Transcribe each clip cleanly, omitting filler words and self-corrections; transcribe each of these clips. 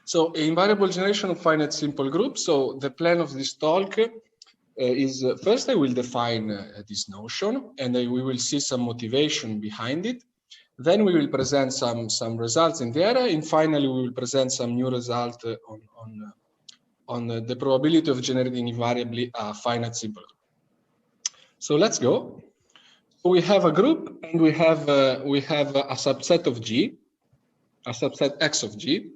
So invariable generation of finite simple groups. So the plan of this talk is first I will define this notion, and we will see some motivation behind it. Then we will present some results in the area, and finally we will present some new result on the probability of generating invariably a finite simple group. So let's go. We have a group, and we have a subset of G, a subset X of G.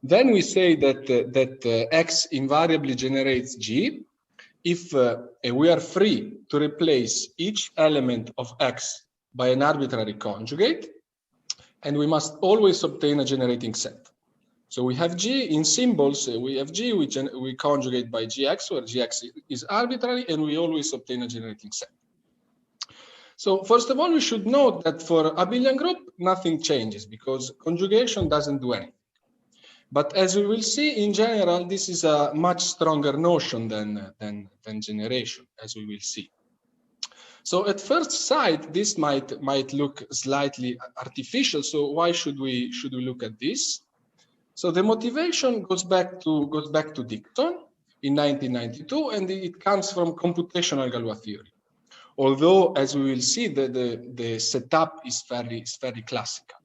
Then we say that X invariably generates G if we are free to replace each element of X by an arbitrary conjugate, and we must always obtain a generating set. So we have G in symbols, we have G, we conjugate by Gx, where Gx is arbitrary, and we always obtain a generating set. So first of all, we should note that for a abelian group, nothing changes because conjugation doesn't do anything. But as we will see, in general, this is a much stronger notion than generation, as we will see. So at first sight, this might look slightly artificial. So why should we look at this? So the motivation goes back to Dixon in 1992, and it comes from computational Galois theory. Although, as we will see, the setup is very classical.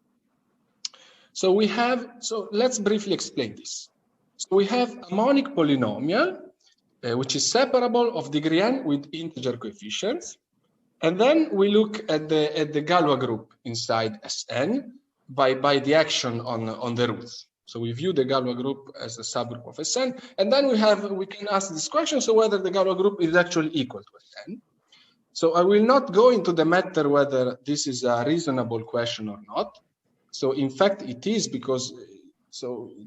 So let's briefly explain this. So we have a monic polynomial, which is separable of degree n with integer coefficients. And then we look at the Galois group inside Sn by the action on the roots. So we view the Galois group as a subgroup of Sn. And then we can ask this question, so whether the Galois group is actually equal to Sn. So I will not go into the matter whether this is a reasonable question or not. So in fact, it is, because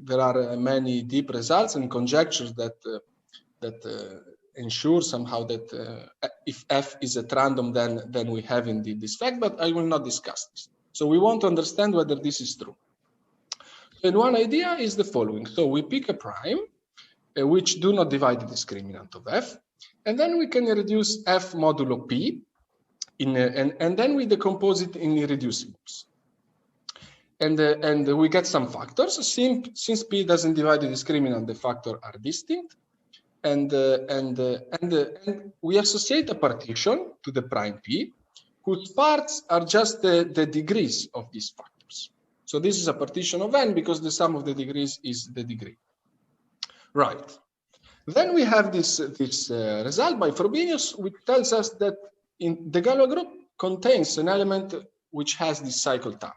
there are many deep results and conjectures that ensure somehow that if F is at random, then we have indeed this fact, but I will not discuss this. So we want to understand whether this is true. And one idea is the following. So we pick a prime, which do not divide the discriminant of F, and then we can reduce F modulo P, and then we decompose it in irreducibles. And we get some factors. Since P doesn't divide the discriminant, the factors are distinct. And we associate a partition to the prime P, whose parts are just the degrees of these factors. So this is a partition of n because the sum of the degrees is the degree. Right. Then we have this result by Frobenius, which tells us that in the Galois group contains an element which has this cycle type.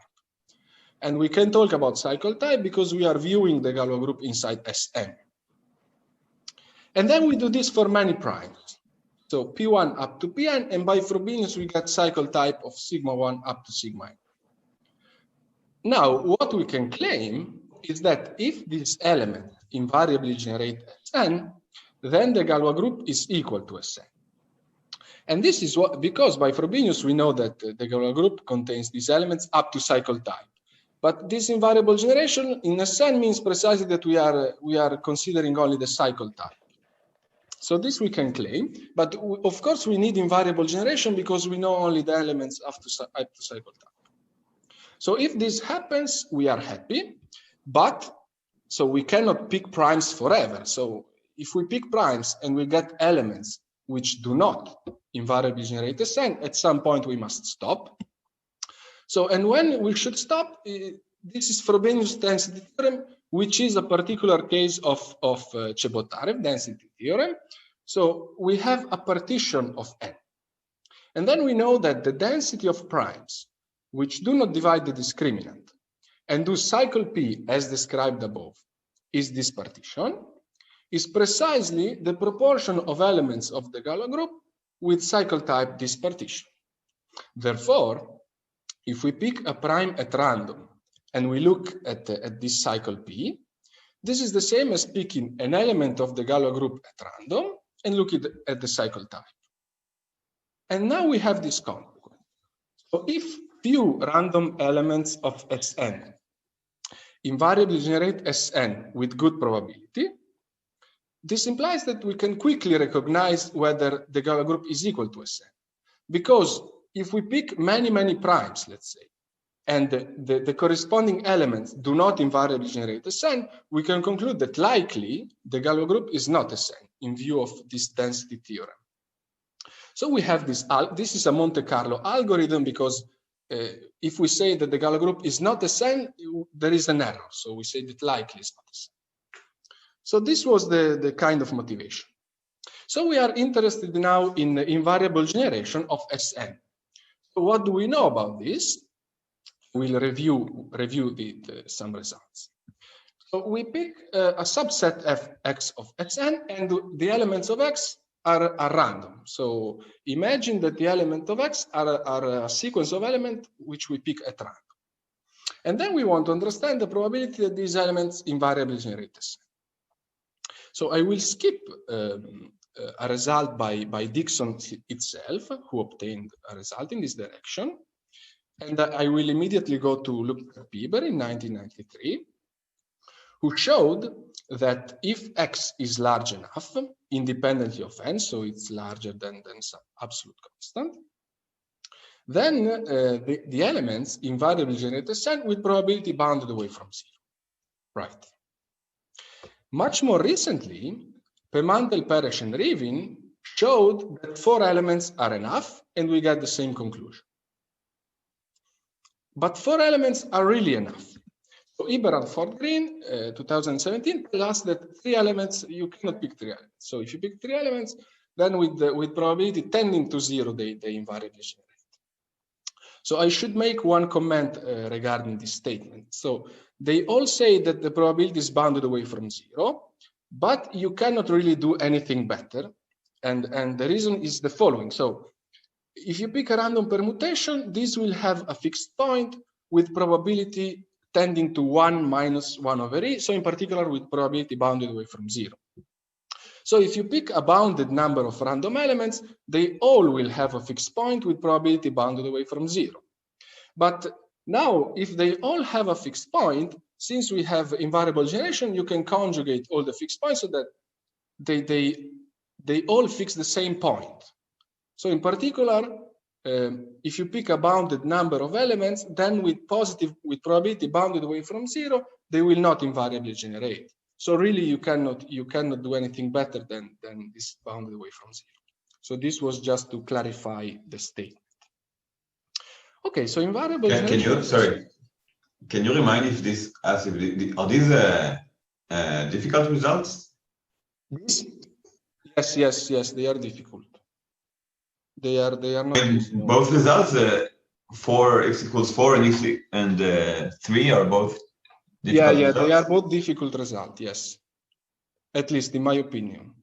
And we can talk about cycle type because we are viewing the Galois group inside Sn. And then we do this for many primes. So P1 up to Pn, and by Frobenius we get cycle type of sigma 1 up to sigma n. Now, what we can claim is that if this element invariably generates Sn, then the Galois group is equal to Sn. And this is because by Frobenius we know that the Galois group contains these elements up to cycle type. But this invariable generation in Sn means precisely that we are considering only the cycle type. So this we can claim, but of course we need invariable generation because we know only the elements up to cycle type. So if this happens, we are happy, but so we cannot pick primes forever. So if we pick primes and we get elements which do not invariably generate Sn, at some point we must stop. So, and when we should stop, this is Frobenius density theorem, which is a particular case of Chebotarev density theorem. So we have a partition of n. And then we know that the density of primes, which do not divide the discriminant and do cycle P as described above, is this partition, is precisely the proportion of elements of the Galois group with cycle type this partition. Therefore, if we pick a prime at random and we look at this cycle P, this is the same as picking an element of the Galois group at random and look at the cycle type. And now we have this consequence. So if few random elements of Sn invariably generate Sn with good probability, this implies that we can quickly recognize whether the Galois group is equal to Sn. Because if we pick many primes, let's say, and the corresponding elements do not invariably generate a sen, we can conclude that likely the Galois group is not a sen in view of this density theorem. So we have this is a Monte Carlo algorithm, because if we say that the Galois group is not a sen, there is an error. So we say that likely is not a sen. So this was the kind of motivation. So we are interested now in the invariable generation of Sn. So what do we know about this? We'll review some results. So we pick a subset X of Sn, and the elements of X are random. So imagine that the element of X are a sequence of elements which we pick at random. And then we want to understand the probability that these elements invariably generate a Sn. So I will skip a result by Dixon itself, who obtained a result in this direction. And I will immediately go to Bieber in 1993, who showed that if X is large enough, independently of n, so it's larger than some absolute constant, then the elements invariably generate a Sn with probability bounded away from zero. Right. Much more recently, Pemantel, Peres, and Rivin showed that 4 elements are enough, and we get the same conclusion. But 4 elements are really enough. So Eberhard Ford-Green, 2017, tells us that 3 elements, you cannot pick 3 elements. So if you pick 3 elements, then with probability tending to 0, they invariably generate. So I should make one comment regarding this statement. So they all say that the probability is bounded away from 0, but you cannot really do anything better. And the reason is the following. So if you pick a random permutation, this will have a fixed point with probability tending to 1 minus 1 over e. So in particular, with probability bounded away from 0. So if you pick a bounded number of random elements, they all will have a fixed point with probability bounded away from 0. But now, if they all have a fixed point, since we have invariable generation, you can conjugate all the fixed points so that they all fix the same point. So in particular, if you pick a bounded number of elements, then with probability bounded away from 0, they will not invariably generate. So really, you cannot do anything better than this bounded away from 0. So this was just to clarify the statement. Okay, so invariable generation. Can you remind if this are these difficult results? Yes, they are difficult. They are not. And both results, 4x equals 4 and 3 are both difficult results? They are both difficult results, yes. At least in my opinion.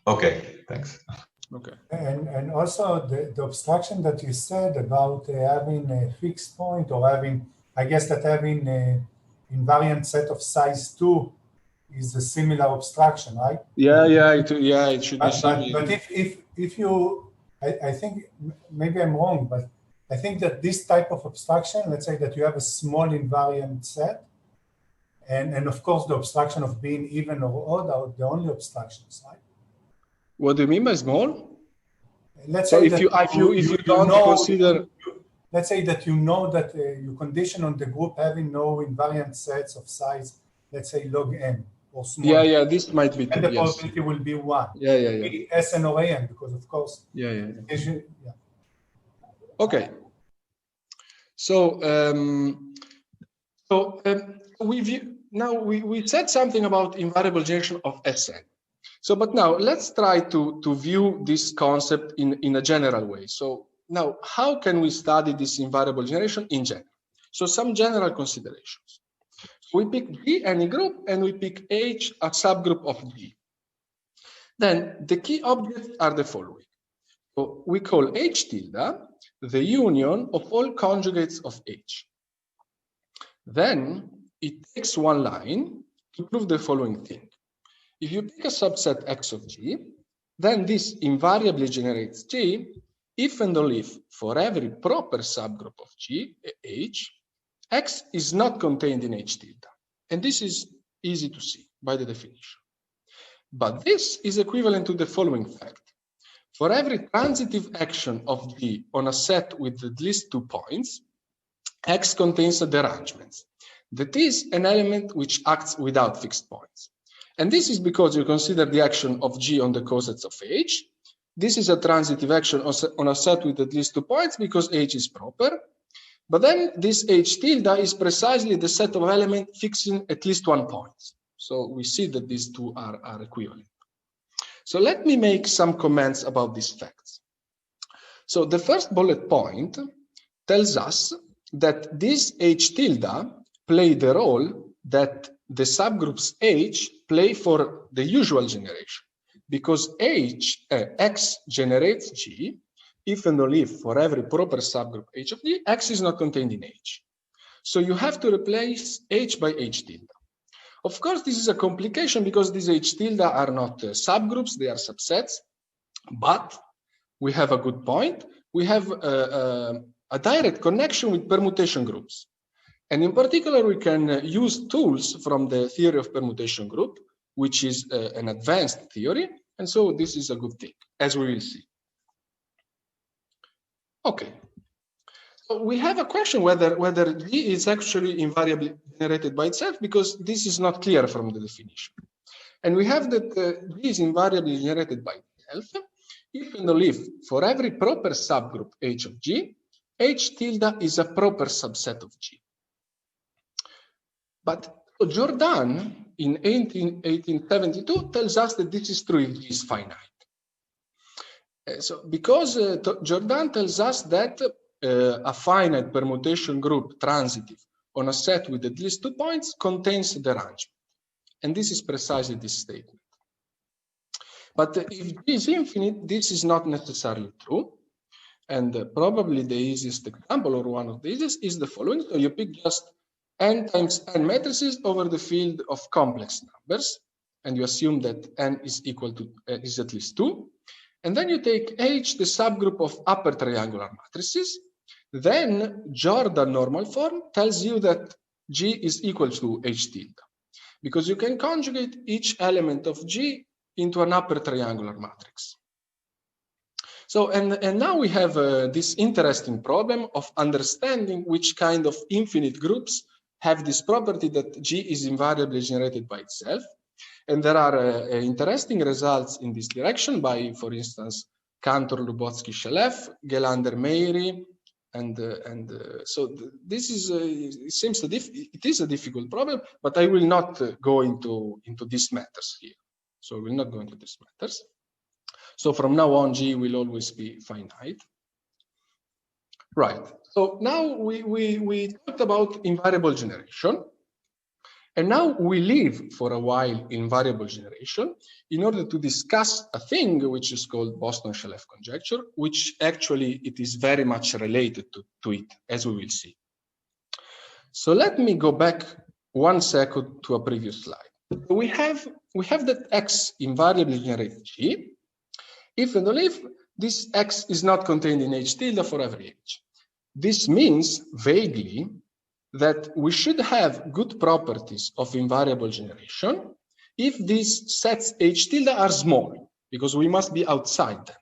Okay, thanks. Okay. And also the obstruction that you said about having a fixed point, or having, I guess that having an invariant set of size 2 is a similar obstruction, right? It should be similar. But if you, I think maybe I'm wrong, but I think that this type of obstruction, let's say that you have a small invariant set, and of course the obstruction of being even or odd are the only obstructions, right? What do you mean by small? Let's so say if you don't consider, let's say that you know that you condition on the group having no invariant sets of size, let's say log n or small. Yeah, this might be true. And the probability will be 1. Yeah. Be Sn or An, because of course. Yeah. Yeah. Okay. So we said something about invariable generation of Sn. So, but now let's try to view this concept in a general way. So now, how can we study this invariable generation in general? So some general considerations. We pick G any group, and we pick H a subgroup of G. Then the key objects are the following. So we call H tilde the union of all conjugates of H. Then it takes one line to prove the following thing. If you pick a subset X of G, then this invariably generates G if and only if for every proper subgroup of G, H, X is not contained in H tilde. And this is easy to see by the definition. But this is equivalent to the following fact. For every transitive action of G on a set with at least 2 points, X contains a derangement. That is an element which acts without fixed points. And this is because you consider the action of G on the cosets of H. This is a transitive action on a set with at least 2 points because H is proper. But then this H tilde is precisely the set of elements fixing at least 1 point. So we see that these two are equivalent. So let me make some comments about these facts. So the first bullet point tells us that this H tilde play the role that the subgroups H play for the usual generation, because X generates G if and only if for every proper subgroup H of G, X is not contained in H. So you have to replace H by H tilde. Of course, this is a complication because these H tilde are not subgroups, they are subsets, but we have a good point. We have a direct connection with permutation groups. And in particular, we can use tools from the theory of permutation group, which is an advanced theory. And so this is a good thing, as we will see. Okay. So we have a question whether G is actually invariably generated by itself, because this is not clear from the definition. And we have that G is invariably generated by itself if and only if for every proper subgroup H of G, H tilde is a proper subset of G. But Jordan in 1872 tells us that this is true if G is finite. So because Jordan tells us that a finite permutation group transitive on a set with at least 2 points contains the derangement. And this is precisely this statement. But if G is infinite, this is not necessarily true. And probably the easiest example, or one of the easiest, is the following. So you pick just n times n matrices over the field of complex numbers, and you assume that n is equal to is at least 2. And then you take H, the subgroup of upper triangular matrices. Then Jordan normal form tells you that G is equal to H tilde, because you can conjugate each element of G into an upper triangular matrix. So, and now we have this interesting problem of understanding which kind of infinite groups have this property that G is invariably generated by itself. And there are interesting results in this direction by, for instance, Cantor, Lubotsky-Shalev, Gelander-Meiri, so this is it is a difficult problem, but I will not go into these matters here. So I will not go into these matters. So from now on, G will always be finite. Right. So now we talked about invariable generation. And now we leave for a while invariable generation in order to discuss a thing which is called Boston-Shalev conjecture, which actually it is very much related to it, as we will see. So let me go back 1 second to a previous slide. We have that X invariably generates G, if and only if this X is not contained in H tilde for every H. This means vaguely that we should have good properties of invariable generation if these sets H tilde are small, because we must be outside them.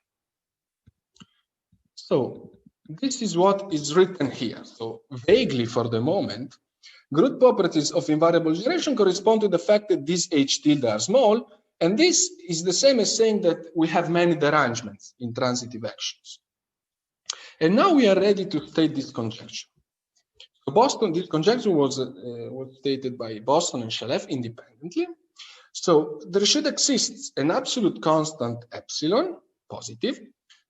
So this is what is written here. So vaguely for the moment, good properties of invariable generation correspond to the fact that these H tilde are small, and this is the same as saying that we have many derangements in transitive actions. And now we are ready to state this conjecture. This conjecture was stated by Boston and Shalev independently. So there should exist an absolute constant epsilon, positive,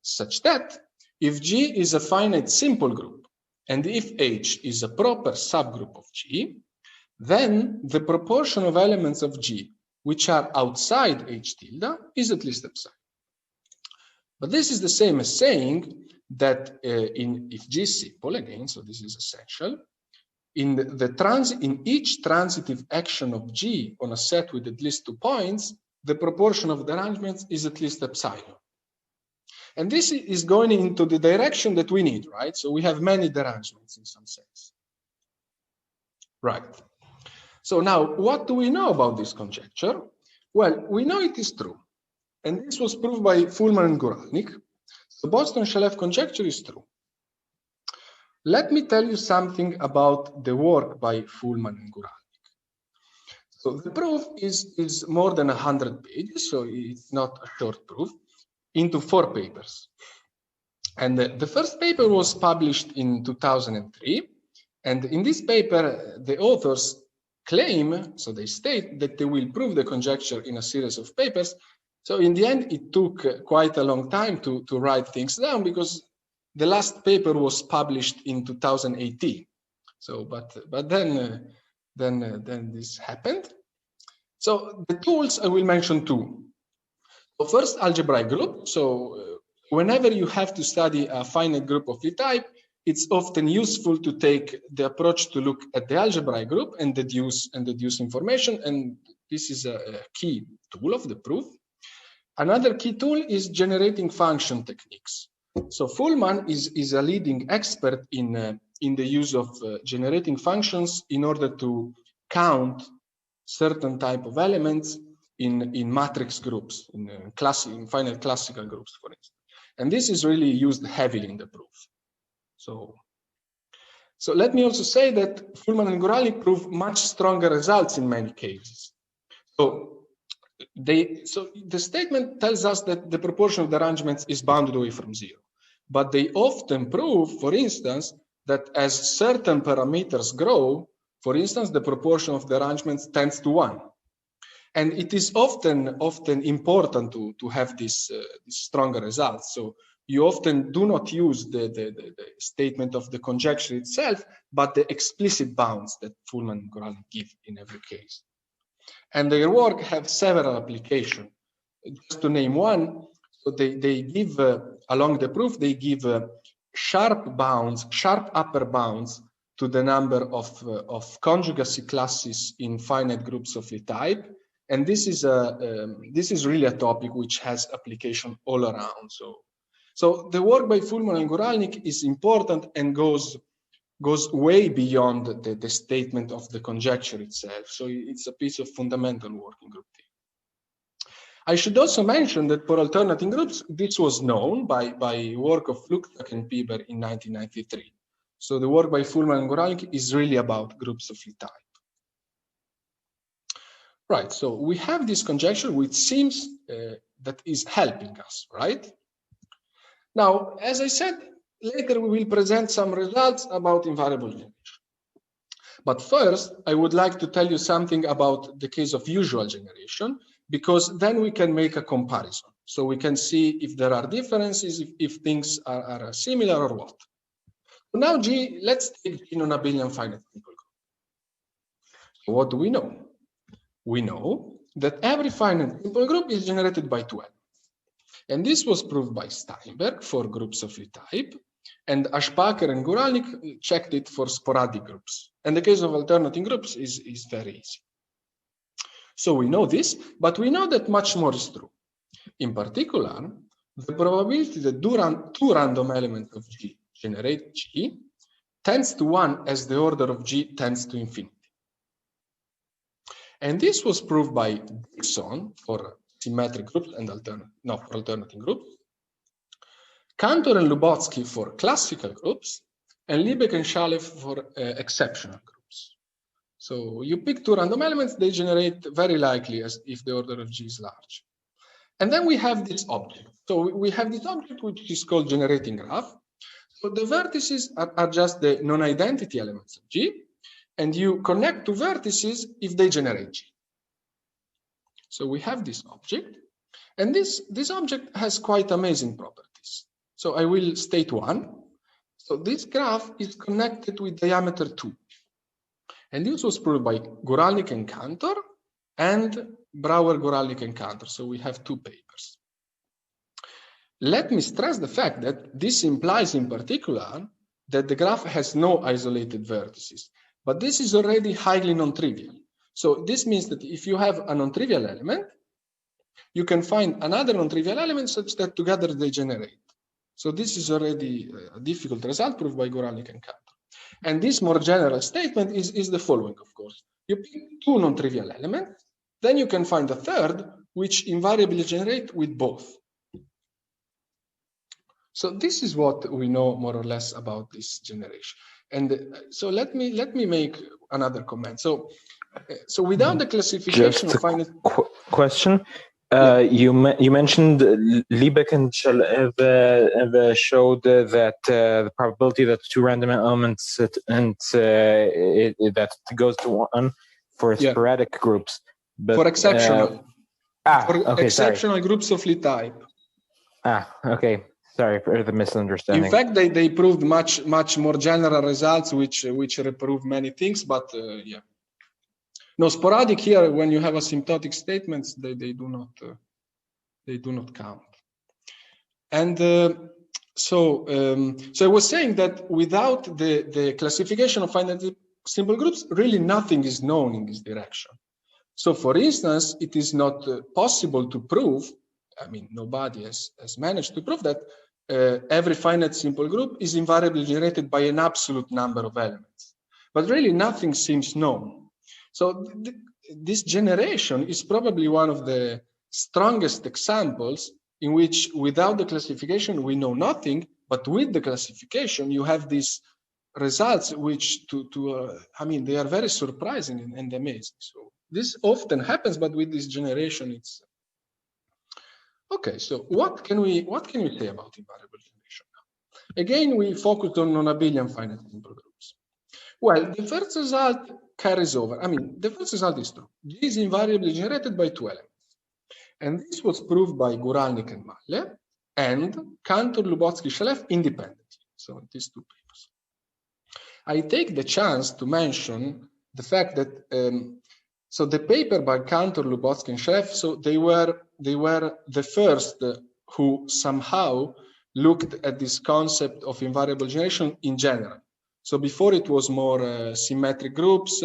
such that if G is a finite simple group, and if H is a proper subgroup of G, then the proportion of elements of G which are outside H tilde is at least epsilon. But this is the same as saying that if G is simple, again, so this is essential, in each transitive action of G on a set with at least 2 points, the proportion of derangements is at least epsilon. And this is going into the direction that we need, right? So we have many derangements in some sense. Right. So now, what do we know about this conjecture? Well, we know it is true. And this was proved by Fullman and Guralnik. The Boston-Shalev conjecture is true. let me tell you something about the work by Fullman and Guralnik. So the proof is more than 100 pages, so it's not a short proof, into 4 papers. And the first paper was published in 2003. And in this paper, the authors claim, so they state that they will prove the conjecture in a series of papers. So in the end, it took quite a long time to write things down because the last paper was published in 2018. So, but then this happened. So the tools, I will mention 2. So first, algebraic group. So whenever you have to study a finite group of the type, it's often useful to take the approach to look at the algebraic group and deduce information. And this is a key tool of the proof. Another key tool is generating function techniques. So Fullman is a leading expert in the use of generating functions in order to count certain type of elements in matrix groups, in finite classical groups, for instance. And this is really used heavily in the proof. So let me also say that Fullman and Guralnik prove much stronger results in many cases. So the statement tells us that the proportion of the arrangements is bounded away from 0. But they often prove, for instance, that as certain parameters grow, for instance, the proportion of the arrangements tends to 1. And it is often important to have this stronger results. So you often do not use the statement of the conjecture itself, but the explicit bounds that Fullman and Guralnik give in every case. And their work have several applications. Just to name one, so they give, along the proof, they give sharp upper bounds to the number of conjugacy classes in finite groups of the type. And this is really a topic which has application all around. So the work by Fullman and Guralnik is important and goes way beyond the statement of the conjecture itself. So it's a piece of fundamental work in group theory. I should also mention that for alternating groups, this was known by work of Flugtag and Pieper in 1993. So the work by Fullman and Guralnik is really about groups of the type. Right, so we have this conjecture which seems that is helping us, right? Now, as I said, later we will present some results about invariable generation. But first, I would like to tell you something about the case of usual generation, because then we can make a comparison. So we can see if there are differences, if things are similar or what. So now let's take G non abelian finite simple group. So what do we know? We know that every finite simple group is generated by 2 elements. And this was proved by Steinberg for groups of the type, and Ashpacher and Guralnik checked it for sporadic groups. And the case of alternating groups is very easy. So we know this, but we know that much more is true. In particular, the probability that two random elements of G generate G tends to 1 as the order of G tends to infinity. And this was proved by Dixon for symmetric groups and for alternating groups, Cantor and Lubotsky for classical groups, and Liebeck and Shalev for exceptional groups. So you pick 2 random elements, they generate very likely as if the order of G is large. And then we have this object. So we have this object which is called generating graph. So the vertices are just the non-identity elements of G, and you connect 2 vertices if they generate G. So we have this object, and this object has quite amazing properties. So I will state one. So this graph is connected with diameter 2. And this was proved by Guralnik and Cantor and Brouwer, Guralnik and Cantor. So we have 2 papers. Let me stress the fact that this implies in particular that the graph has no isolated vertices, but this is already highly non-trivial. So this means that if you have a non-trivial element, you can find another non-trivial element such that together they generate. So this is already a difficult result proved by Guralnik and Cantor. And this more general statement is the following, of course. You pick 2 non-trivial elements, then you can find a third which invariably generate with both. So this is what we know more or less about this generation. And so let me make another comment. So without the classification Just of finite question. Yeah. You mentioned Liebeck and Shalev showed that the probability that two random elements that goes to one for Yeah. sporadic groups, but for exceptional okay, exceptional sorry. groups of Lie type. Okay. Sorry for the misunderstanding. In fact, they proved much more general results, which reprove many things. But yeah, no, sporadic here, when you have asymptotic statements, they do not count. And so I was saying that without the classification of finite simple groups, really nothing is known in this direction. So, for instance, it is not possible to prove. I mean, nobody has managed to prove that every finite simple group is invariably generated by an absolute number of elements. But really, nothing seems known. So this generation is probably one of the strongest examples in which, without the classification, we know nothing. But with the classification, you have these results which, I mean, they are very surprising and amazing. So this often happens, but with this generation, it's okay. So what can we say about invariable generation now? Again, we focused on non-abelian finite simple groups. Well, the first result carries over. I mean, the first result is true. G is invariably generated by two elements, and this was proved by Guralnik and Malle and Cantor, Lubotsky, Shalev independently. So these two papers. I take the chance to mention the fact that so the paper by Cantor, Lubotsky, and Shalev, so they were the first who somehow looked at this concept of invariable generation in general. So before it was more symmetric groups.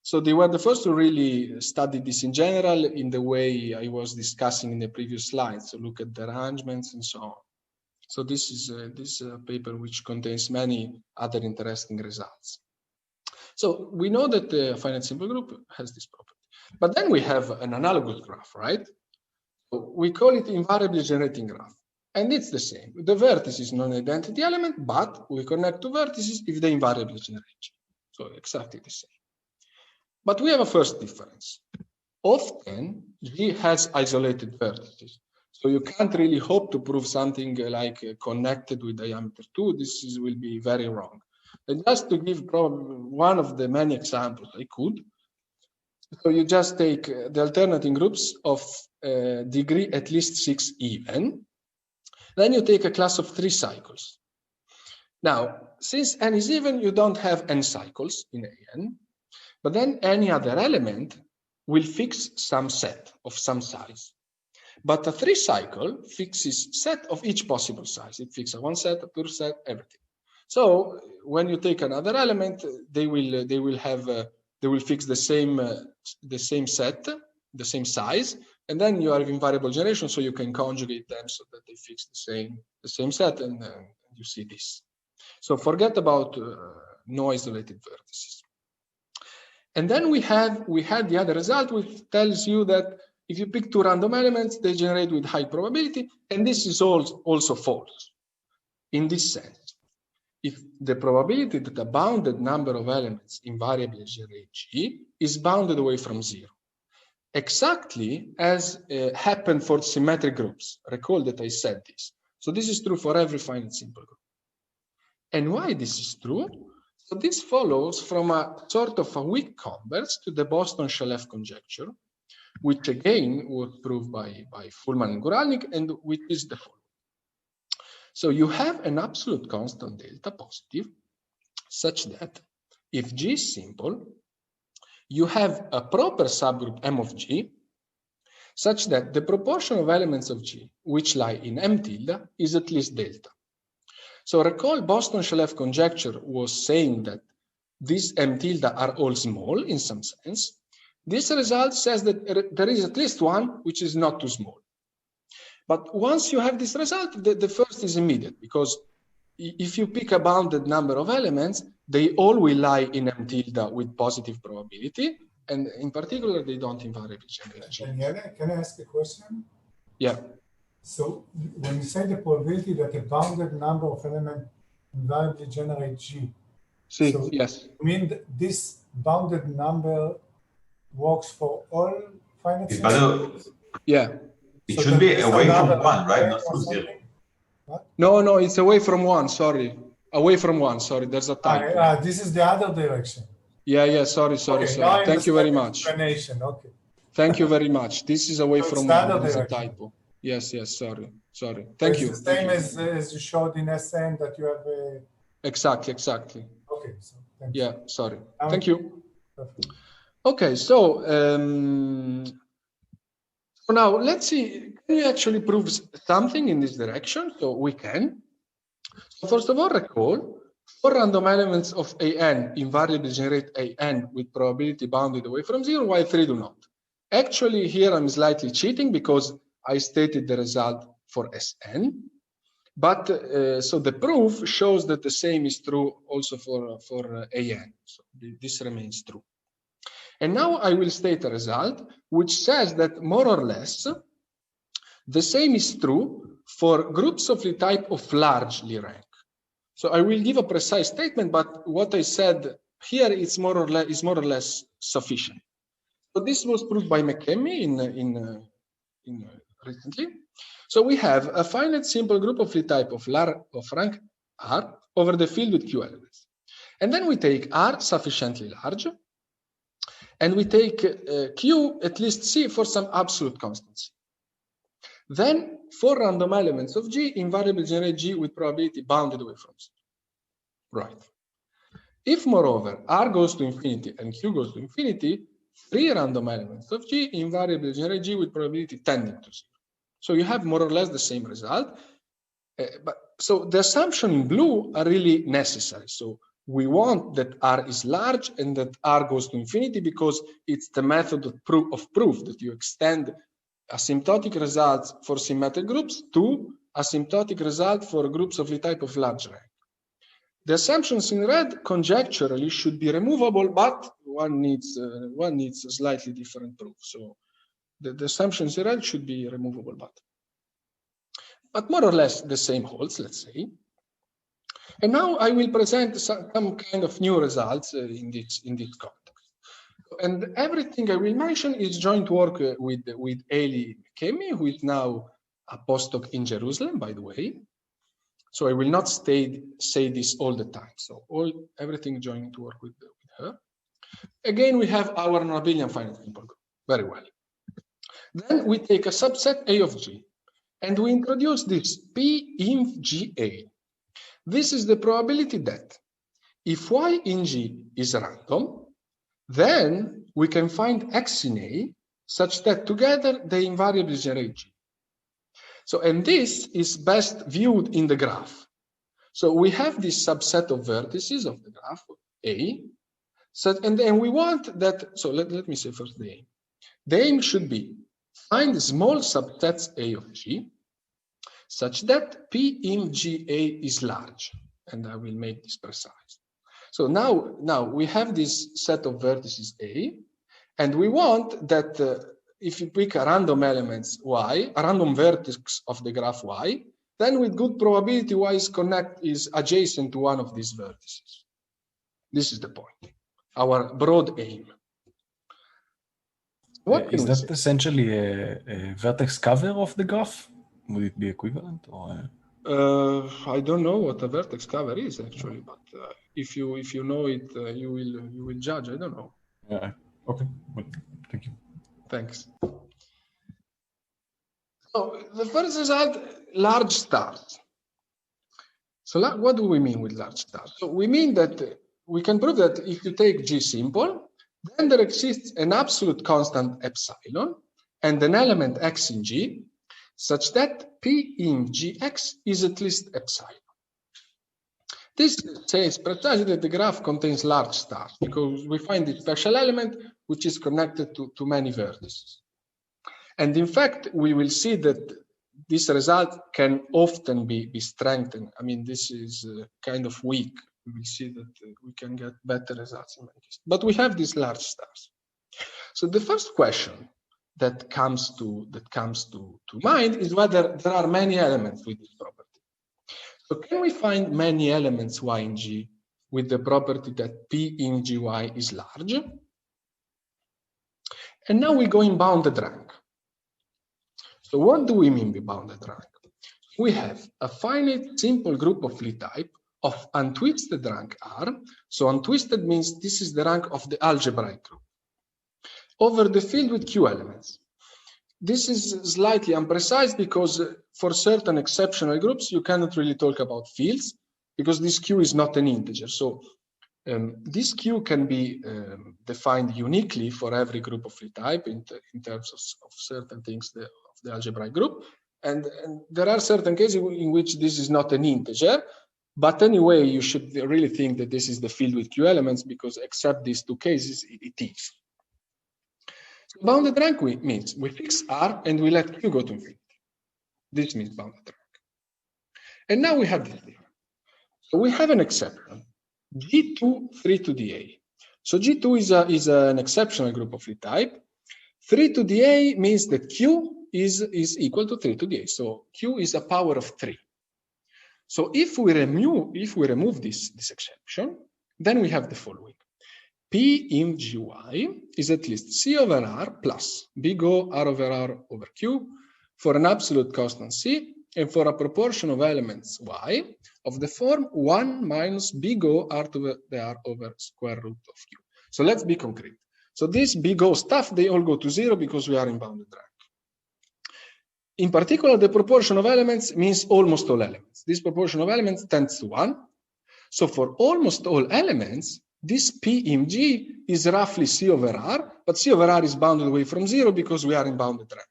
So they were the first to really study this in general in the way I was discussing in the previous slides. So look at the arrangements and so on. So this is a paper which contains many other interesting results. So we know that the finite simple group has this property, but then we have an analogous graph, right? So we call it invariably generating graph, and it's the same. The vertex is non-identity element, but we connect two vertices if they invariably generate. So exactly the same. But we have a first difference. Often G has isolated vertices. So you can't really hope to prove something like connected with diameter 2. This will be very wrong. And just to give one of the many examples I could. So you just take the alternating groups of degree at least 6 even. Then you take a class of 3 cycles. Now, since n is even, you don't have n cycles in an. But then any other element will fix some set of some size. But a 3 cycle fixes set of each possible size. It fixes a 1 set, a 2 set, everything. So when you take another element, they will fix the same set, the same size, and then you have invariable generation, so you can conjugate them so that they fix the same set, and you see this. So forget about no isolated vertices. And then we had the other result, which tells you that if you pick 2 random elements, they generate with high probability, and this is also false. In this sense, if the probability that a bounded number of elements invariably generate G is bounded away from 0, exactly as happened for symmetric groups. Recall that I said this. So this is true for every finite simple group. And why this is true? So this follows from a sort of a weak converse to the Boston-Shalev conjecture, which again was proved by Fullman and Guralnik, and which is the following. So you have an absolute constant delta positive, such that if G is simple, you have a proper subgroup M of G, such that the proportion of elements of G which lie in M tilde is at least delta. So recall Boston-Shalev conjecture was saying that these M tilde are all small in some sense. This result says that there is at least one which is not too small. But once you have this result, the first is immediate, because if you pick a bounded number of elements, they all will lie in M tilde with positive probability, and in particular, they don't invariably generate G. Daniele, can I ask a question? Yeah. So when you say the probability that a bounded number of elements invariably generate G, See, so yes. you mean that this bounded number works for all finite If symbols? Yeah. it So should that be this away from another one, right? n Not or from zero. something? What? No, it's away from one. Sorry, away from one. Sorry, there's a typo. This is the other direction. Yeah. Sorry. Okay, now I Thank you very understand the much. explanation. Okay. Thank you very much. This is away So it's from the one. other There is a direction. typo. Yes. Sorry. Thank you. It's the same as you showed in SN that you have a. Exactly. Okay, so thank you. Yeah. Sorry. Now- Thank you. Perfect. Okay. So now let's see. Can we actually prove something in this direction? So we can. So first of all, recall. 4 random elements of AN invariably generate AN with probability bounded away from 0, while 3 do not. Actually, here I'm slightly cheating because I stated the result for Sn. But so the proof shows that the same is true also for AN. So this remains true. And now I will state a result which says that more or less the same is true for groups of the type of largely rank. So I will give a precise statement, but what I said here is more or less sufficient. So this was proved by McKemmie in recently. So we have a finite simple group of the type of rank R over the field with Q elements, and then we take R sufficiently large, and we take Q at least C for some absolute constancy. Then 4 random elements of G invariably generate G with probability bounded away from C. Right. If, moreover, R goes to infinity and Q goes to infinity, 3 random elements of G invariably generate G with probability tending to 0. So you have more or less the same result. So the assumption in blue are really necessary. So we want that R is large and that R goes to infinity because it's the method of proof that you extend asymptotic results for symmetric groups to asymptotic result for groups of the type of large rank. The assumptions in red conjecturally should be removable, but one needs a slightly different proof. So the assumptions in red should be removable, but more or less the same holds, let's say. And now I will present some kind of new results in this context. And everything I will mention is joint work with Eilidh McKemmie, who is now a postdoc in Jerusalem, by the way. So I will not say this all the time. So everything joint work with her. Again, we have our non-abelian finite simple group. Very well. Then we take a subset A of G, and we introduce this P in GA. This is the probability that if Y in G is random, then we can find X in A such that together they invariably generate G. So, and this is best viewed in the graph. So we have this subset of vertices of the graph A, and we want that, so let me say first the aim. The aim should be find small subsets A of G such that P in GA is large, and I will make this precise. So now we have this set of vertices A, and we want that if you pick a random elements Y, a random vertex of the graph Y, then with good probability Y is adjacent to one of these vertices. This is the point, our broad aim. What is that essentially a vertex cover of the graph? Would it be equivalent, or? I don't know what a vertex cover is actually, but if you know it, you will judge. I don't know. Yeah. Okay. Well, thank you. Thanks. So the first result, large stars. So what do we mean with large stars? So we mean that we can prove that if you take G simple, then there exists an absolute constant epsilon and an element X in G, such that P in Gx is at least epsilon. This says precisely that the graph contains large stars because we find this special element which is connected to many vertices. And in fact, we will see that this result can often be strengthened. I mean, this is kind of weak. We will see that we can get better results in many cases. But we have these large stars. So the first question that comes to mind is whether there are many elements with this property. So can we find many elements y in G with the property that P in Gy is large? And now we go in bounded rank. So what do we mean by bounded rank? We have a finite simple group of Lie type of untwisted rank R. So untwisted means this is the rank of the algebraic group over the field with Q elements. This is slightly imprecise because for certain exceptional groups, you cannot really talk about fields because this Q is not an integer. So this Q can be defined uniquely for every group of Lie type in terms of certain things of the algebraic group. And there are certain cases in which this is not an integer. But anyway, you should really think that this is the field with Q elements because except these two cases, it is. So bounded rank means we fix R and we let Q go to infinity. This means bounded rank. And now we have this theorem. So we have an exception, G2 3 to the A. So G2 is an exceptional group of Lie type. 3 to the A means that Q is equal to 3 to the A. So Q is a power of 3. So if we remove this exception, then we have the following. P in Gy is at least C over R plus big O R over R over Q for an absolute constant C and for a proportion of elements Y of the form 1 minus big O R to the R over square root of Q. So let's be concrete. So this big O stuff, they all go to 0 because we are in bounded rank. In particular, the proportion of elements means almost all elements. This proportion of elements tends to 1. So for almost all elements, this P in G is roughly C over R, but C over R is bounded away from 0 because we are in bounded rank.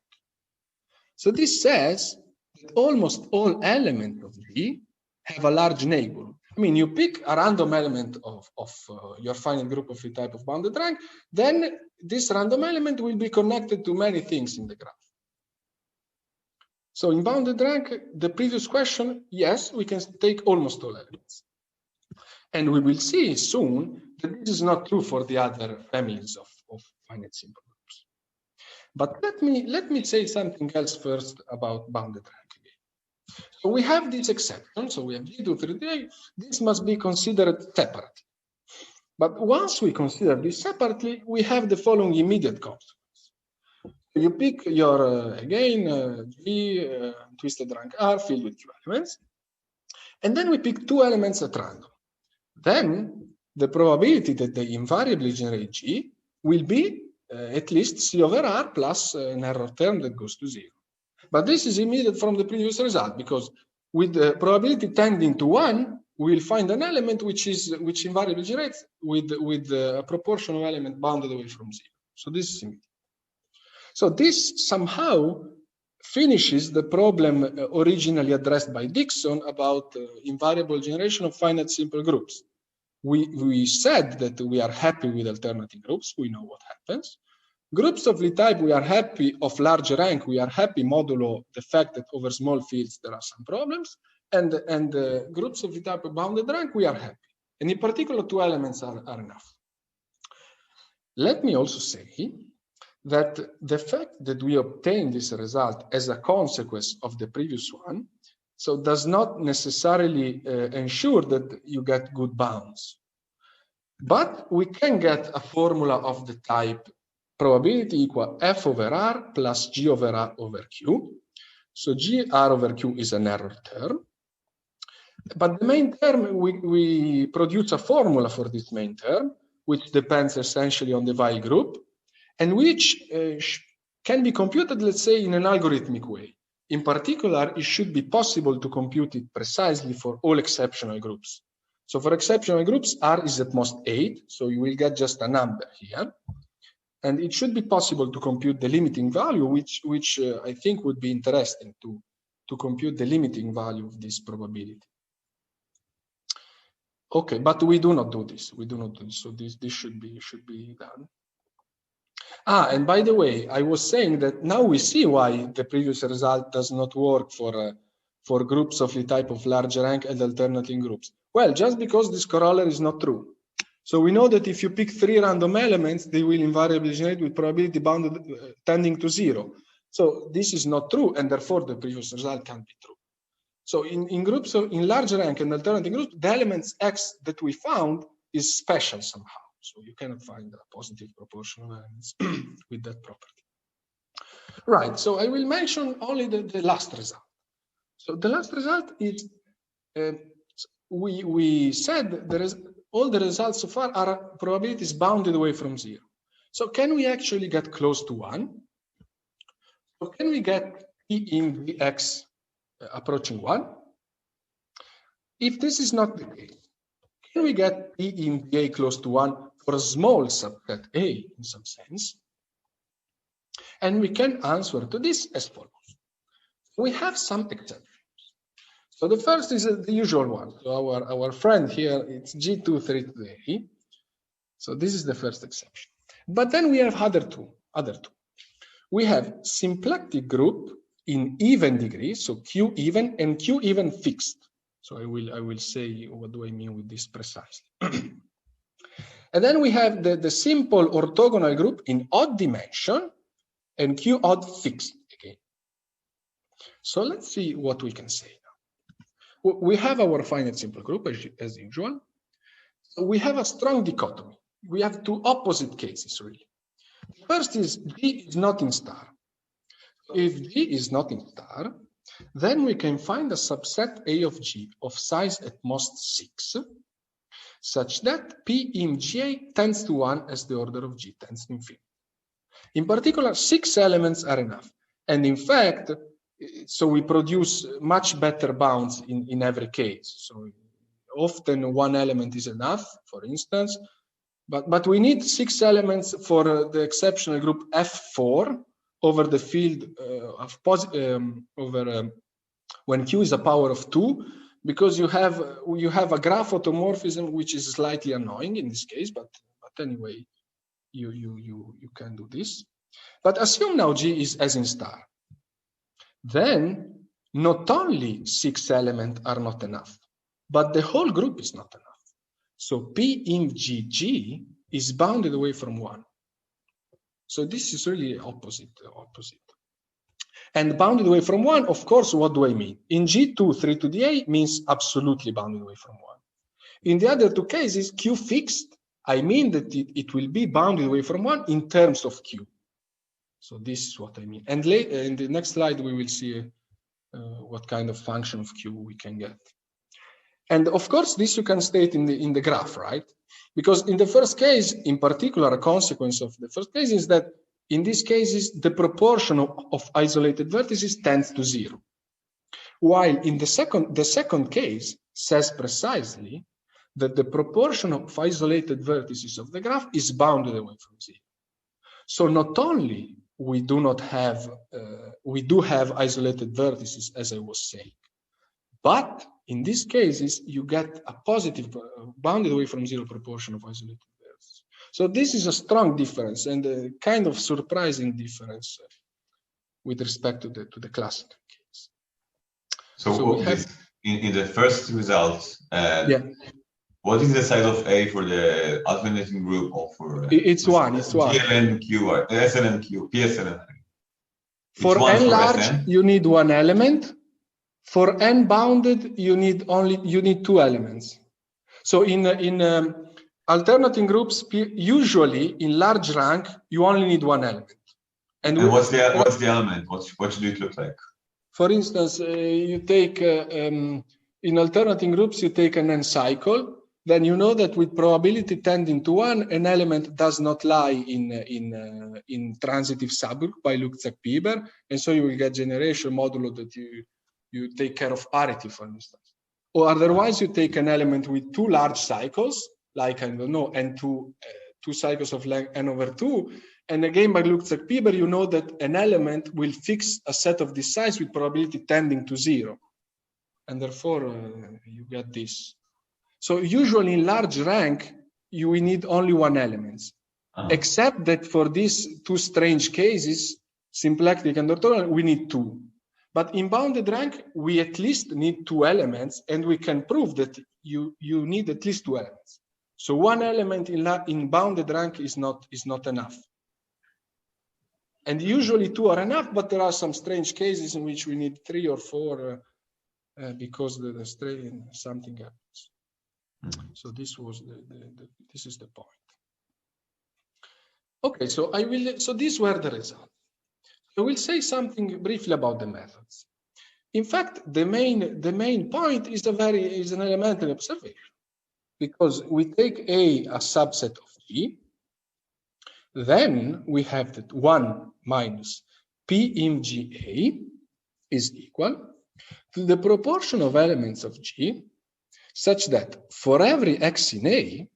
So this says that almost all elements of G have a large neighborhood. I mean, you pick a random element of your finite group of Lie type of bounded rank, then this random element will be connected to many things in the graph. So in bounded rank, the previous question, yes, we can take almost all elements. And we will see soon that this is not true for the other families of finite simple groups. But let me say something else first about bounded rank again. So we have this exception. So we have G2 3 to A. This must be considered separately. But once we consider this separately, we have the following immediate consequence. You pick your, again, G, twisted rank R filled with Q elements. And then we pick two elements at random. Then the probability that they invariably generate G will be at least C over R plus an error term that goes to 0. But this is immediate from the previous result because with the probability tending to 1, we will find an element which invariably generates with a proportion of element bounded away from 0. So this is immediate. So this somehow finishes the problem originally addressed by Dixon about invariable generation of finite simple groups. We said that we are happy with alternating groups. We know what happens. Groups of Lie type, we are happy of large rank. We are happy modulo the fact that over small fields there are some problems. And groups of Lie type of bounded rank, we are happy. And in particular, two elements are enough. Let me also say that the fact that we obtain this result as a consequence of the previous one, so does not necessarily ensure that you get good bounds. But we can get a formula of the type probability equal F over R plus G over R over Q. So G R over Q is an error term. But the main term, we produce a formula for this main term, which depends essentially on the Weil group, and which can be computed, let's say, in an algorithmic way. In particular, it should be possible to compute it precisely for all exceptional groups. So for exceptional groups, R is at most 8, so you will get just a number here. And it should be possible to compute the limiting value, which I think would be interesting to compute the limiting value of this probability. Okay, but we do not do this. We do not do this. So this should be done. And by the way, I was saying that now we see why the previous result does not work for groups of the type of large rank and alternating groups. Well, just because this corollary is not true. So we know that if you pick 3 random elements, they will invariably generate with probability bounded tending to 0. So this is not true, and therefore the previous result can't be true. So in groups, in large rank and alternating groups, the elements X that we found is special somehow. So you cannot find a positive proportion of elements with that property. Right, so I will mention only the last result. So the last result is, we said there is all the results so far are probabilities bounded away from 0. So can we actually get close to 1? So can we get P in Vx approaching 1? If this is not the case, can we get P in A close to 1 for a small subset A in some sense? And we can answer to this as follows. We have some exceptions. So the first is the usual one. So our friend here, it's G2 3 A. So this is the first exception. But then we have other two. We have symplectic group in even degree, so Q even and Q even fixed. So I will say what do I mean with this precisely. And then we have the simple orthogonal group in odd dimension and Q odd fixed again. So let's see what we can say now. We have our finite simple group as usual. So we have a strong dichotomy. We have 2 opposite cases really. First is G is not in star. If G is not in star, then we can find a subset A of G of size at most 6, such that P in GA tends to 1 as the order of G tends to infinity. In particular, 6 elements are enough. And in fact, so we produce much better bounds in every case. So often 1 element is enough, for instance, but we need 6 elements for the exceptional group F4 over the field of when Q is a power of 2, because you have a graph automorphism which is slightly annoying in this case, but anyway, you can do this. But assume now G is as in star. Then not only 6 elements are not enough, but the whole group is not enough. So P in GG is bounded away from 1. So this is really opposite. And bounded away from 1, of course, what do I mean? In G2 3 to the A means absolutely bounded away from 1. In the other 2 cases, Q fixed, I mean that it will be bounded away from 1 in terms of Q. So this is what I mean. And later in the next slide, we will see what kind of function of Q we can get. And of course, this you can state in the graph, right? Because in the first case, in particular, a consequence of the first case is that in these cases, the proportion of isolated vertices tends to 0. While in the second case says precisely that the proportion of isolated vertices of the graph is bounded away from 0. So not only we do have isolated vertices, as I was saying, but in these cases, you get a positive bounded away from 0 proportion of isolated vertices. So this is a strong difference and a kind of surprising difference with respect to the classical case. So we have in the first result, what is the size of A for the alternating group or for it's 1. It's 1. GLN, Q, SLN, Q, PSLN. For n large, you need 1 element. For n bounded, you need 2 elements. So in alternating groups, usually in large rank, you only need 1 element. And what's the element? What should it look like? For instance, you take in alternating groups, you take an n cycle. Then you know that with probability tending to 1, an element does not lie in transitive subgroup by Luck-Zach-Bieber, and so you will get generation modulo that you take care of parity, for instance. Or otherwise, you take an element with 2 large cycles, like, I don't know, and two cycles of length n over 2. And again, by Luck-Zach-Bieber, you know that an element will fix a set of this size with probability tending to 0. And therefore, you get this. So usually in large rank, you will need only 1 element, except that for these 2 strange cases, symplectic and orthogonal, we need 2. But in bounded rank, we at least need 2 elements, and we can prove that you need at least 2 elements. So one element in bounded rank is not enough. And usually 2 are enough, but there are some strange cases in which we need 3 or 4 because the strain something happens. So this was this is the point. Okay, so so these were the results. I will say something briefly about the methods. In fact, the main point is an elementary observation, because we take A a subset of G, then we have that 1 minus P in GA is equal to the proportion of elements of G, such that for every X in A,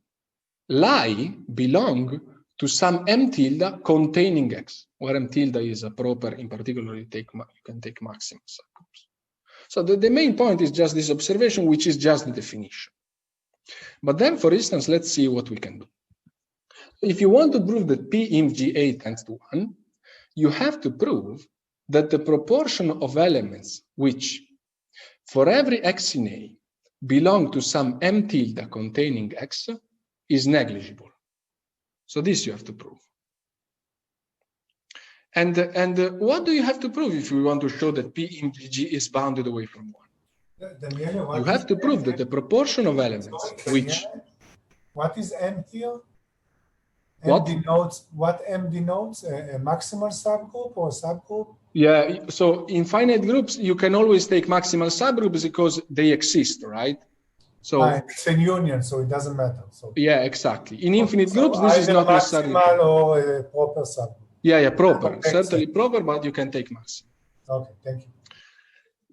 lie belong to some M tilde containing X, where M tilde is a proper, in particular, you can take maximum subgroups. So the main point is just this observation, which is just the definition. But then, for instance, let's see what we can do. If you want to prove that P in GA tends to 1, you have to prove that the proportion of elements which, for every X in A, belong to some M tilde containing X is negligible. So this you have to prove. And what do you have to prove if you want to show that P in G is bounded away from 1? Daniele, you have to prove that the proportion of elements which... What is M here? What M denotes? A maximal subgroup or subgroup? Yeah, so in finite groups, you can always take maximal subgroups because they exist, right? So it's a union, so it doesn't matter. So yeah, exactly. In infinite groups, this is not necessarily maximal or a proper subgroup. Yeah, proper. Certainly proper, but you can take maximal. Okay, thank you.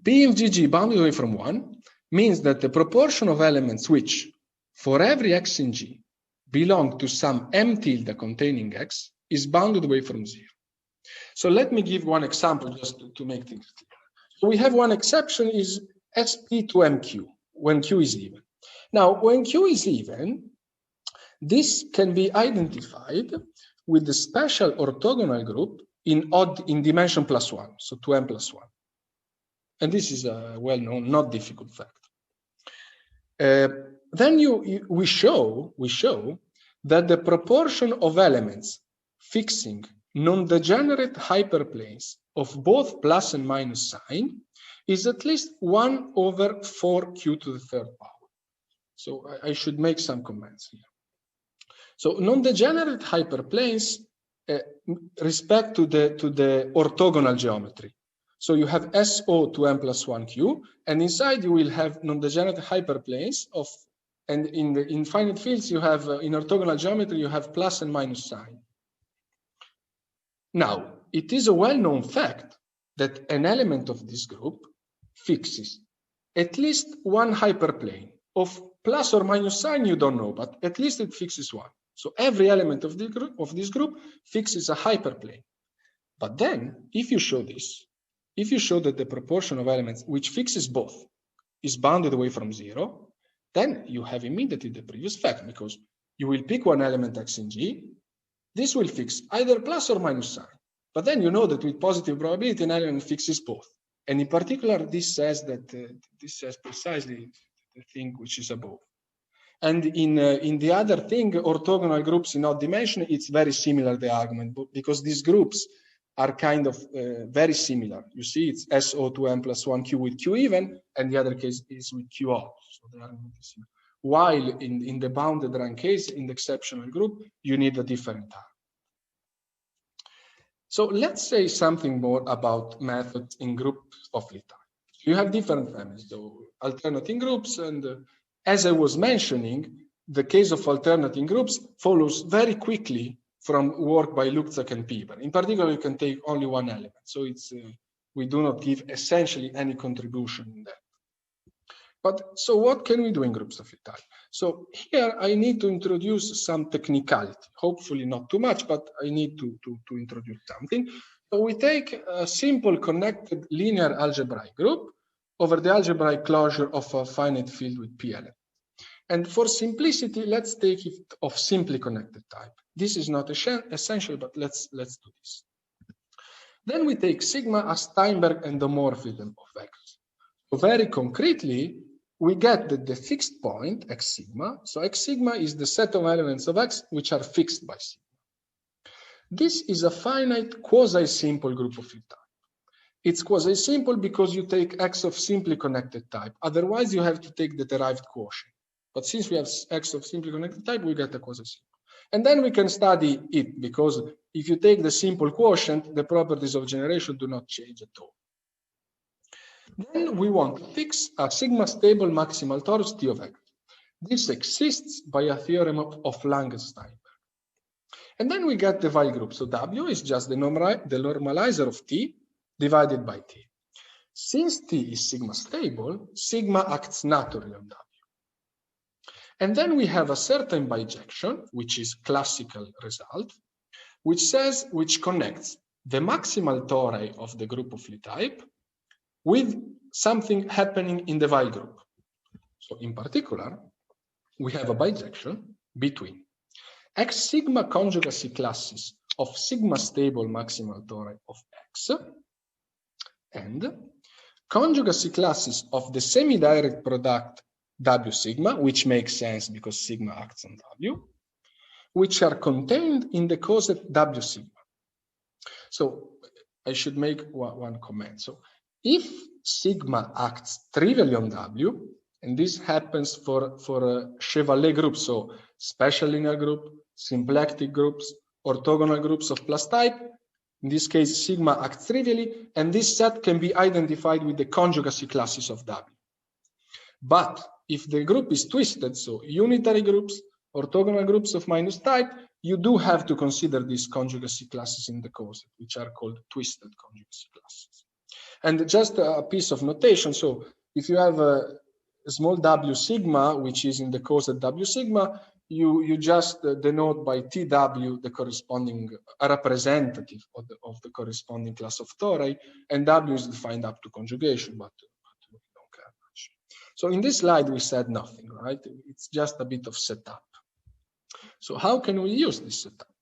P of GG bounded away from 1 means that the proportion of elements which, for every X in G, belong to some M tilde containing X is bounded away from 0. So let me give one example just to make things clear. So we have one exception is SP to MQ, when Q is even. Now, when Q is even, this can be identified with the special orthogonal group in dimension +1, so 2m + 1. And this is a well-known, not difficult fact. Then we show that the proportion of elements fixing non-degenerate hyperplanes of both plus and minus sign is at least 1 over 4q to the 3rd power. So I should make some comments here. So non-degenerate hyperplanes respect to the orthogonal geometry. So you have SO to m + 1q, and inside you will have non-degenerate hyperplanes of, and in the infinite fields you have in orthogonal geometry you have plus and minus sign. Now, it is a well-known fact that an element of this group fixes at least one hyperplane of plus or minus sign, you don't know, but at least it fixes one. So every element of this group fixes a hyperplane. But then, if you show this, if you show that the proportion of elements which fixes both is bounded away from 0, then you have immediately the previous fact, because you will pick one element X in G, this will fix either plus or minus sign. But then you know that with positive probability, an element fixes both. And in particular, this says that this says precisely the thing which is above. And in the other thing, orthogonal groups in odd dimension, it's very similar, the argument, because these groups are kind of very similar. You see, it's SO to m + 1q with q even, and the other case is with q odd. So the argument is similar. While in the bounded rank case, in the exceptional group, you need a different argument. So let's say something more about methods in groups of Lie. You have different families, so alternating groups, and as I was mentioning, the case of alternating groups follows very quickly from work by Lukczak and Pieper. In particular, you can take only one element, so it's we do not give essentially any contribution in that. But so what can we do in groups of Lie? So here I need to introduce some technicality, hopefully not too much, but I need to introduce something. So we take a simple connected linear algebraic group over the algebraic closure of a finite field with P elements. And for simplicity, let's take it of simply connected type. This is not essential, but let's do this. Then we take sigma as Steinberg endomorphism of X. So very concretely, we get that the fixed point, x sigma, so x sigma is the set of elements of x which are fixed by sigma. This is a finite quasi-simple group of field type. It's quasi-simple because you take x of simply connected type. Otherwise, you have to take the derived quotient. But since we have x of simply connected type, we get a quasi-simple. And then we can study it, because if you take the simple quotient, the properties of generation do not change at all. Then we want to fix a sigma stable maximal torus T of x. This exists by a theorem of Langenstein. And then we get the Weil group. So W is just the normalizer of T divided by T. Since T is sigma stable, sigma acts naturally on W. And then we have a certain bijection, which is classical result, which connects the maximal tori of the group of Lie type with something happening in the Weil group. So in particular, we have a bijection between X sigma conjugacy classes of sigma stable maximal tori of X and conjugacy classes of the semi-direct product W sigma, which makes sense because sigma acts on W, which are contained in the coset W sigma. So I should make one comment. So if sigma acts trivially on W, and this happens for Chevalier groups, so special linear group, symplectic groups, orthogonal groups of plus type, in this case, sigma acts trivially, and this set can be identified with the conjugacy classes of W. But if the group is twisted, so unitary groups, orthogonal groups of minus type, you do have to consider these conjugacy classes in the coset, which are called twisted conjugacy classes. And just a piece of notation, so if you have a small W sigma, which is in the coset W sigma, you just denote by TW the corresponding representative of the corresponding class of tori, and W is defined up to conjugation, but we don't care much. So in this slide, we said nothing, right? It's just a bit of setup. So how can we use this setup?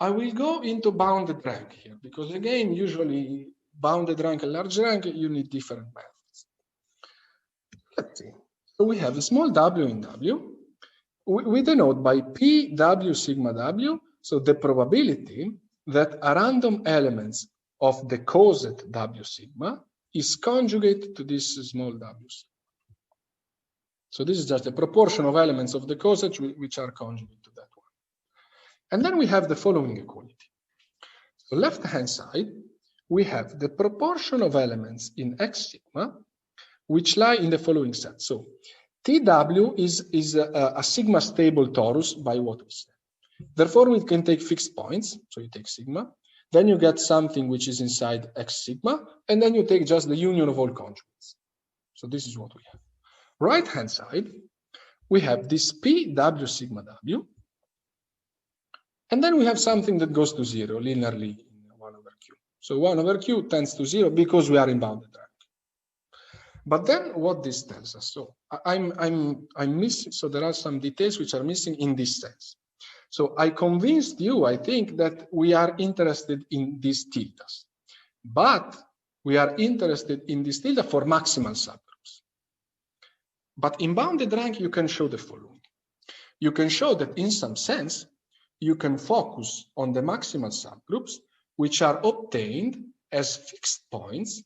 I will go into bounded rank here, because again, usually bounded rank and large rank, you need different methods. Let's see. So we have a small w in W. We denote by P W sigma W, so the probability that a random element of the coset W sigma is conjugate to this small W sigma. So this is just a proportion of elements of the coset which are conjugate to that one. And then we have the following equality. So left-hand side, we have the proportion of elements in X sigma which lie in the following set. So TW is a sigma stable torus by what we said. Therefore, we can take fixed points. So you take sigma, then you get something which is inside X sigma, and then you take just the union of all conjugates. So this is what we have. Right-hand side, we have this PW sigma W, and then we have something that goes to zero linearly in 1 over Q. So 1 over Q tends to zero because we are in bounded rank. But then what this tells us, so I'm missing, so there are some details which are missing in this sense. So I convinced you, I think, that we are interested in these tildes, but we are interested in this tilde for maximal subgroups. But in bounded rank, you can show the following. You can show that in some sense, you can focus on the maximal subgroups, which are obtained as fixed points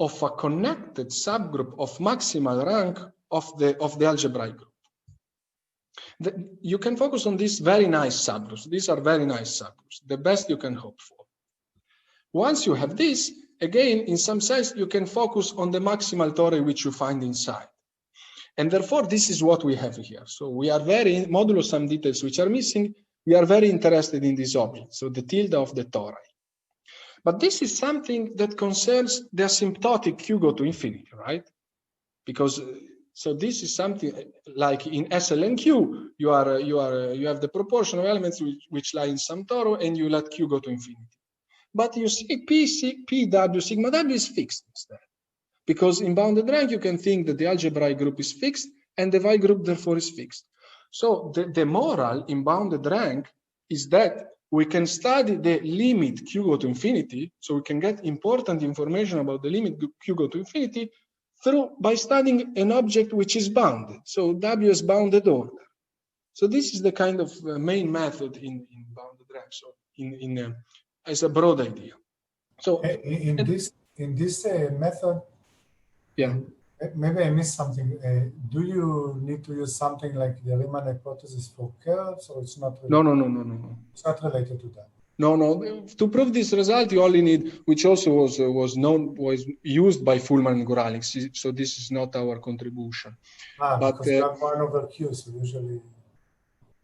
of a connected subgroup of maximal rank of the algebraic group. You can focus on these very nice subgroups. These are very nice subgroups, the best you can hope for. Once you have this, again, in some sense, you can focus on the maximal tori which you find inside. And therefore, this is what we have here. So we are very, modulo some details which are missing, we are very interested in this object, so the tilde of the tori. But this is something that concerns the asymptotic Q go to infinity, right? Because so this is something like in SLNQ, you have the proportion of elements which lie in some toro, and you let Q go to infinity. But you see, PW sigma W is fixed instead, because in bounded rank you can think that the algebraic group is fixed, and the Weil group therefore is fixed. So the moral in bounded rank is that we can study the limit Q go to infinity, so we can get important information about the limit Q go to infinity by studying an object which is bounded. So W is bounded order. So this is the kind of main method in bounded rank. So as a broad idea. So in this method, yeah, maybe I missed something. Do you need to use something like the Riemann hypothesis for curves, or it's not related? No. It's not related to that. No. To prove this result, you only need, which also was used by Fullman and Goralik. So this is not our contribution. But because you have 1 over Q, so usually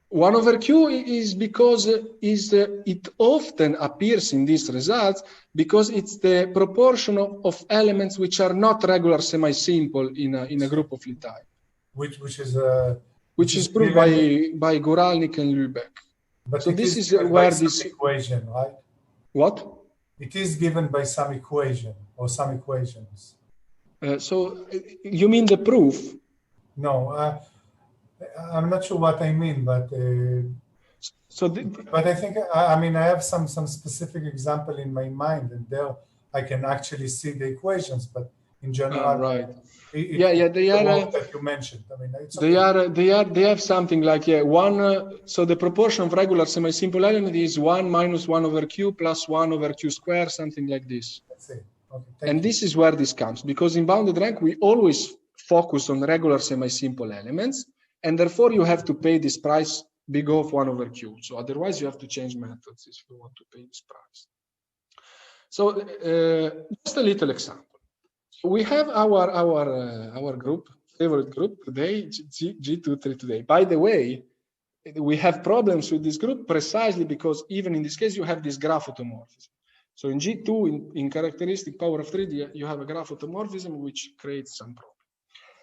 1 over Q is because it often appears in these results because it's the proportion of elements which are not regular semi-simple in a group of Lie type. Which is proved by Goralnik and Lübeck. But so this is where this equation, right? What? It is given by some equation or some equations. So you mean the proof? No, I'm not sure what I mean, but but I think I mean I have some specific example in my mind, and there I can actually see the equations. But in general, right? They are that you mentioned. I mean, it's okay. They have something like one. So the proportion of regular semi-simple element is 1 minus 1 over Q plus 1 over Q square, something like this. That's it. Okay, and this is where this comes, because in bounded rank we always focus on regular semi-simple elements, and therefore you have to pay this price big O of 1 over Q. So otherwise you have to change methods if you want to pay this price. So just a little example. We have our group, favorite group today, G23 today. By the way, we have problems with this group precisely because even in this case, you have this graph automorphism. So in G2, in characteristic power of 3D, you have a graph automorphism which creates some problem.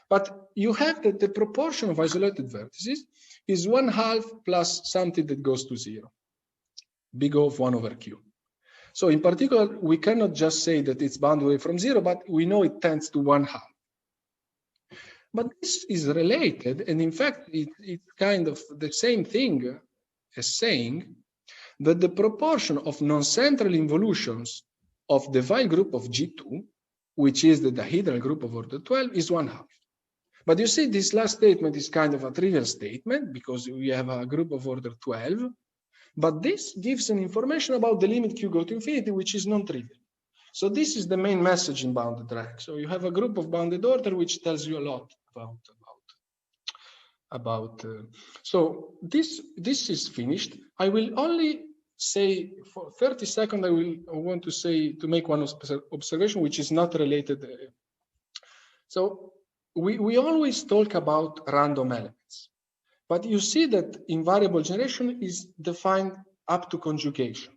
But you have that the proportion of isolated vertices is 1/2 plus something that goes to 0, big O of 1 over Q. So in particular, we cannot just say that it's bound away from 0, but we know it tends to 1/2. But this is related, and in fact, it's kind of the same thing as saying that the proportion of non-central involutions of the Weil group of G2, which is the dihedral group of order 12, is 1/2. But you see, this last statement is kind of a trivial statement because we have a group of order 12. But this gives an information about the limit Q go to infinity, which is non-trivial. So this is the main message in bounded rank. So you have a group of bounded order, which tells you a lot about. So this is finished. I will only say for 30 seconds. I want to make one observation, which is not related. So we always talk about random elements. But you see that invariable generation is defined up to conjugation.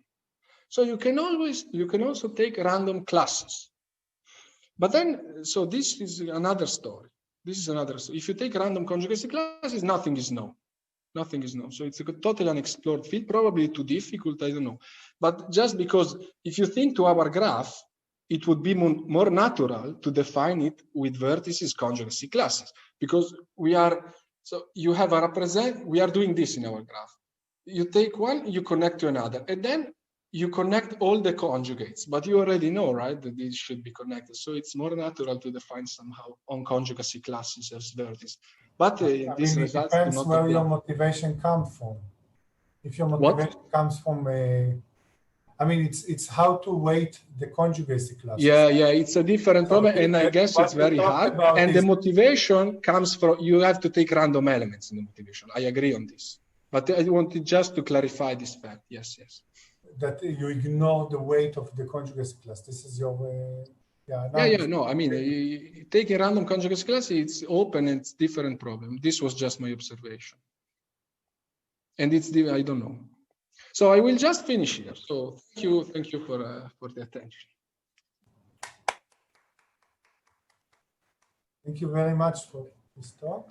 So you can also take random classes. But then, so this is another story. This is another story. If you take random conjugacy classes, nothing is known. Nothing is known. So it's a totally unexplored field, probably too difficult, I don't know. But just because if you think to our graph, it would be more natural to define it with vertices conjugacy classes, because we are. So you have a we are doing this in our graph. You take one, you connect to another, and then you connect all the conjugates, but you already know, right, that these should be connected. So it's more natural to define somehow on conjugacy classes as vertices. But these results do not depends where your motivation comes from. If your motivation comes from I mean, it's how to weight the conjugacy classes. Yeah, it's a different problem, and I guess it's very hard. And the motivation comes from, you have to take random elements in the motivation. I agree on this. But I wanted just to clarify this fact. Yes. That you ignore the weight of the conjugacy class. This is your no, I mean, taking random conjugacy class, it's open and it's different problem. This was just my observation. And I don't know. So I will just finish here. So thank you for the attention. Thank you very much for this talk.